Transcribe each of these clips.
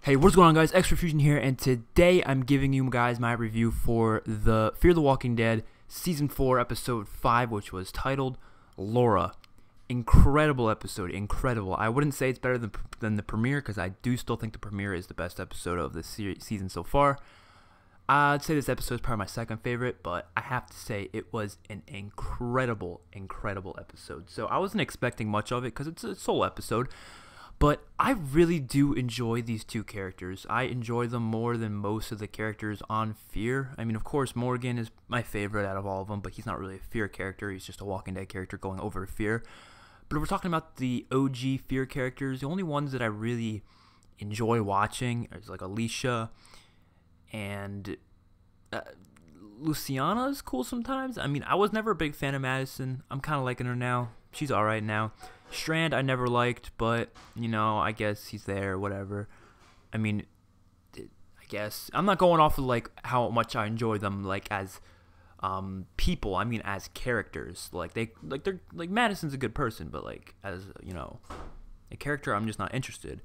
Hey, what's going on, guys? XpertFusion here, and today I'm giving you guys my review for the Fear the Walking Dead Season 4, Episode 5, which was titled Laura. Incredible episode, incredible. I wouldn't say it's better than the premiere, because I do still think the premiere is the best episode of the season so far. I'd say this episode is probably my second favorite, but I have to say it was an incredible episode. So I wasn't expecting much of it, because it's a solo episode. But I really do enjoy these two characters. I enjoy them more than most of the characters on Fear. I mean, of course, Morgan is my favorite out of all of them, but he's not really a Fear character. He's just a Walking Dead character going over to Fear. But if we're talking about the OG Fear characters, the only ones that I really enjoy watching is like Alicia and Luciana is cool sometimes. I mean, I was never a big fan of Madison. I'm kind of liking her now. She's alright now. Strand I never liked, but, you know, I guess he's there, whatever. I mean, I guess. I'm not going off of, like, how much I enjoy them, like, as people. I mean, as characters. They're Madison's a good person, but, like, as, you know, a character, I'm just not interested.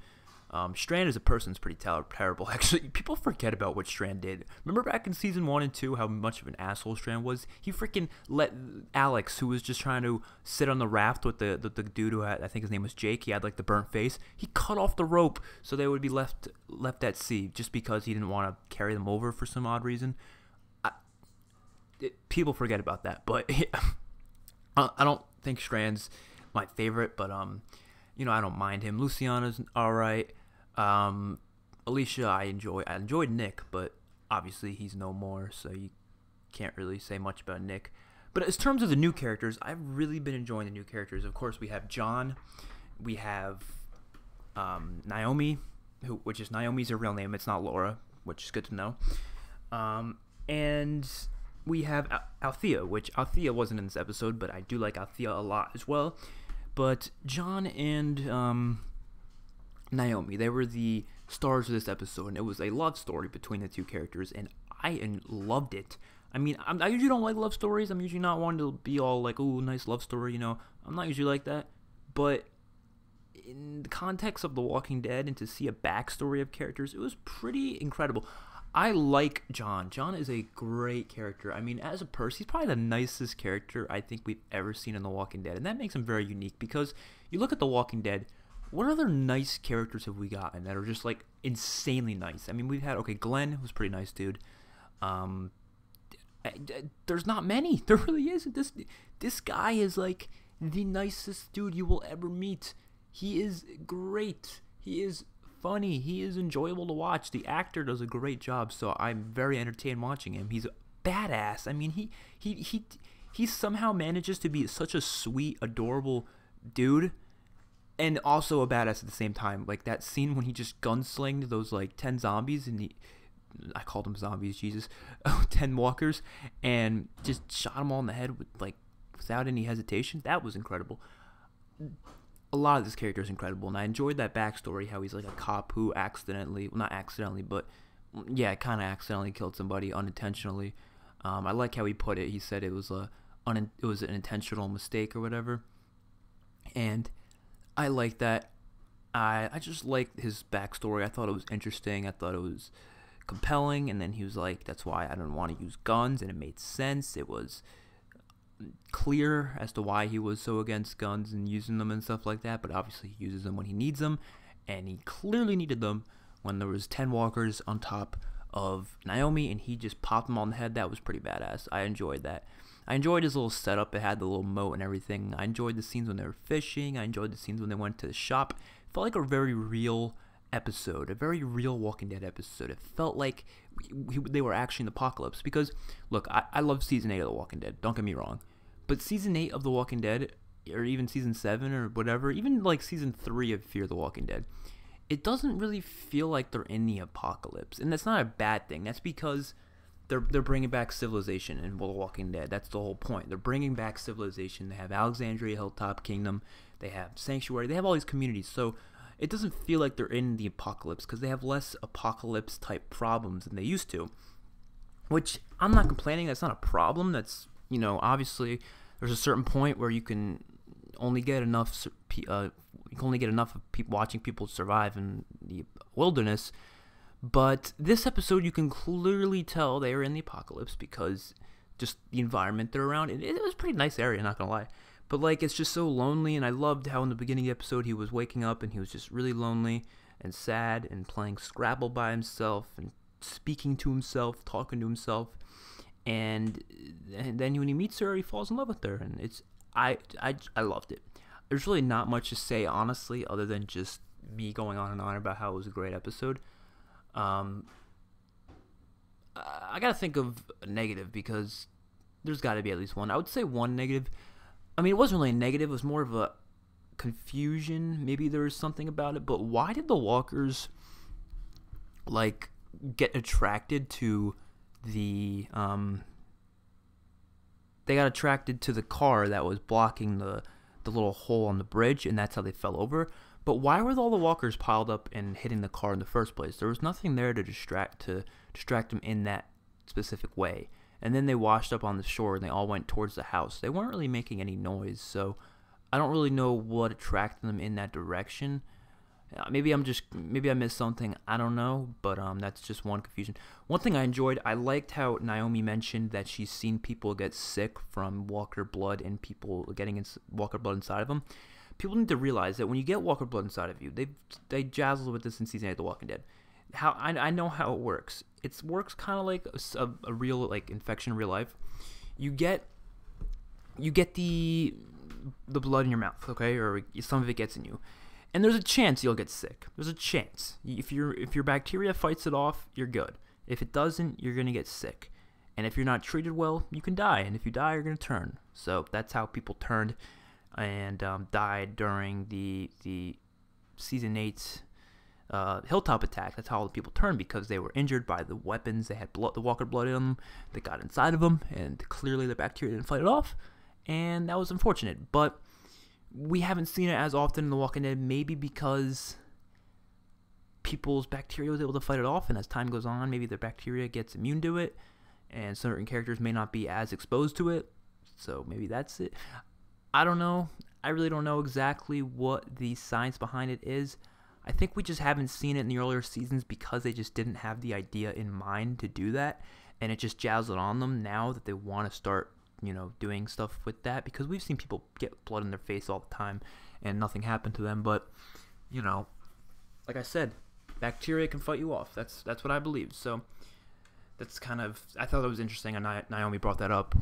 Strand as a person is pretty terrible. Actually, people forget about what Strand did. Remember back in Season 1 and 2 how much of an asshole Strand was? He freaking let Alex, who was just trying to sit on the raft with the dude who had, I think his name was Jake, he had like the burnt face. He cut off the rope so they would be left at sea just because he didn't want to carry them over for some odd reason. People forget about that, but I don't think Strand's my favorite, but you know, I don't mind him. Luciana's alright. Alicia, I enjoyed Nick, but obviously he's no more, so you can't really say much about Nick. But as terms of the new characters, I've really been enjoying the new characters. Of course, we have John, we have Naomi, which is Naomi's her real name. It's not Laura, which is good to know. And we have Althea, which Althea wasn't in this episode, but I do like Althea a lot as well. But John and Naomi, they were the stars of this episode, and it was a love story between the two characters, and I loved it. I mean, I usually don't like love stories. I'm usually not one to be all like, ooh, nice love story, you know. I'm not usually like that. But in the context of The Walking Dead and to see a backstory of characters, it was pretty incredible. I like John. John is a great character. I mean, as a person, he's probably the nicest character I think we've ever seen in The Walking Dead, and that makes him very unique because you look at The Walking Dead, what other nice characters have we gotten that are just, like, insanely nice? I mean, we've had, okay, Glenn was a pretty nice dude. There's not many. There really isn't. This guy is, like, the nicest dude you will ever meet. He is great. He is funny. He is enjoyable to watch. The actor does a great job, so I'm very entertained watching him. He's badass. I mean, he somehow manages to be such a sweet, adorable dude, and also a badass at the same time. Like that scene when he just gunslinged those like 10 zombies, and I called them zombies, Jesus, 10 walkers, and just shot them all in the head without any hesitation. That was incredible. A lot of this character is incredible, and I enjoyed that backstory, how he's like a cop who accidentally, well, not accidentally, but yeah, kind of accidentally killed somebody unintentionally. I like how he put it. He said it was an intentional mistake or whatever, and I like that. I just liked his backstory. I thought it was interesting. I thought it was compelling, and then he was like, that's why I didn't want to use guns, and it made sense. It was clear as to why he was so against guns and using them and stuff like that, but obviously he uses them when he needs them, and he clearly needed them when there was 10 walkers on top of Naomi, and he just popped them on the head. That was pretty badass. I enjoyed that. I enjoyed his little setup. It had the little moat and everything. I enjoyed the scenes when they were fishing. I enjoyed the scenes when they went to the shop. It felt like a very real episode, a very real Walking Dead episode. It felt like they were actually in the apocalypse, because, look, I love Season 8 of The Walking Dead. Don't get me wrong. But Season 8 of The Walking Dead, or even Season 7 or whatever, even like Season 3 of Fear the Walking Dead, it doesn't really feel like they're in the apocalypse. And that's not a bad thing. That's because they're bringing back civilization in The Walking Dead. That's the whole point. They're bringing back civilization. They have Alexandria, Hilltop Kingdom. They have Sanctuary. They have all these communities. So it doesn't feel like they're in the apocalypse because they have less apocalypse-type problems than they used to. Which, I'm not complaining. That's not a problem. That's, you know, obviously there's a certain point where you can only get enough of people watching people survive in the wilderness But this episode, you can clearly tell they were in the apocalypse because just the environment they're around. It was a pretty nice area, not gonna lie. But like, it's just so lonely, and I loved how in the beginning of the episode he was waking up and he was just really lonely and sad and playing Scrabble by himself and speaking to himself, talking to himself. And then when he meets her, he falls in love with her, and I loved it. There's really not much to say, honestly, other than just me going on and on about how it was a great episode. I gotta think of a negative because there's got to be at least one. I would say one negative. I mean, it wasn't really a negative. It was more of a confusion. Maybe there was something about it. But why did the walkers like get attracted to the they got attracted to the car that was blocking the little hole on the bridge, and that's how they fell over? But why were all the walkers piled up and hitting the car in the first place? There was nothing there to distract them in that specific way. And then they washed up on the shore and they all went towards the house. They weren't really making any noise, so I don't really know what attracted them in that direction. Maybe I missed something. I don't know, but that's just one confusion. One thing I enjoyed, I liked how Naomi mentioned that she's seen people get sick from walker blood and people getting walker blood inside of them. People need to realize that when you get walker blood inside of you, they jazzle with this in season 8 of The Walking Dead. How I know how it works. It works kind of like a real like infection in real life. You get the blood in your mouth, okay, or some of it gets in you, and there's a chance you'll get sick. There's a chance. If your bacteria fights it off, you're good. If it doesn't, you're gonna get sick, and if you're not treated well, you can die. And if you die, you're gonna turn. So that's how people turned and died during the season 8 hilltop attack. That's how all the people turned, because they were injured by the weapons. They had the walker blood in them that got inside of them, and clearly the bacteria didn't fight it off, and that was unfortunate. But we haven't seen it as often in The Walking Dead, maybe because people's bacteria was able to fight it off, and as time goes on, maybe their bacteria gets immune to it, and certain characters may not be as exposed to it, so maybe that's it. I don't know. I really don't know exactly what the science behind it is. I think we just haven't seen it in the earlier seasons because they just didn't have the idea in mind to do that, and it just jazzled on them now that they want to start, doing stuff with that, because we've seen people get blood in their face all the time and nothing happened to them. But, like I said, bacteria can fight you off. That's what I believe. So that's I thought that was interesting, and Naomi brought that up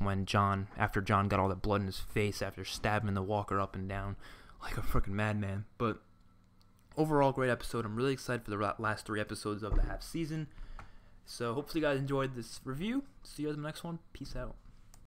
after John got all that blood in his face after stabbing the walker up and down like a freaking madman. But overall, great episode. I'm really excited for the last 3 episodes of the half season. So hopefully you guys enjoyed this review. See you guys in the next one. Peace out.